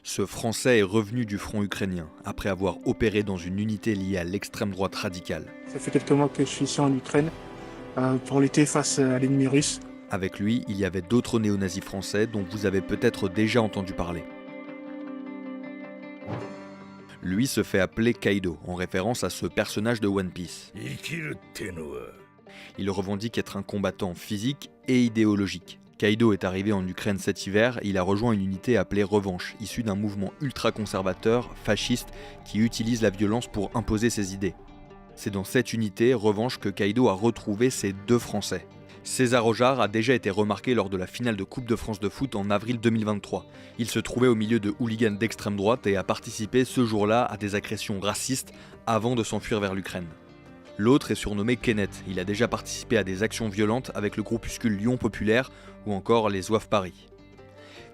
Ce Français est revenu du front ukrainien, après avoir opéré dans une unité liée à l'extrême droite radicale. Ça fait quelques mois que je suis ici en Ukraine pour lutter face à l'ennemi russe. Avec lui, il y avait d'autres néo-nazis français dont vous avez peut-être déjà entendu parler. Lui se fait appeler Kaido, en référence à ce personnage de One Piece. Il revendique être un combattant physique et idéologique. Kaido est arrivé en Ukraine cet hiver et il a rejoint une unité appelée Revanche, issue d'un mouvement ultra-conservateur, fasciste, qui utilise la violence pour imposer ses idées. C'est dans cette unité, Revanche, que Kaido a retrouvé ses deux Français. César Aujar a déjà été remarqué lors de la finale de Coupe de France de foot en avril 2023. Il se trouvait au milieu de hooligans d'extrême droite et a participé ce jour-là à des agressions racistes avant de s'enfuir vers l'Ukraine. L'autre est surnommé Kenneth. Il a déjà participé à des actions violentes avec le groupuscule Lyon Populaire ou encore les Zouaves Paris.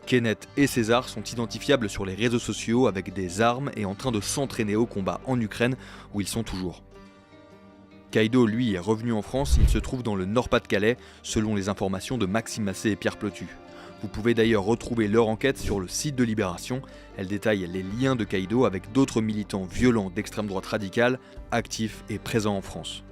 Kenneth et César sont identifiables sur les réseaux sociaux avec des armes et en train de s'entraîner au combat en Ukraine où ils sont toujours. Kaido, lui, est revenu en France, il se trouve dans le Nord-Pas-de-Calais, selon les informations de Maxime Massé et Pierre Plotu. Vous pouvez d'ailleurs retrouver leur enquête sur le site de Libération. Elle détaille les liens de Kaido avec d'autres militants violents d'extrême droite radicale, actifs et présents en France.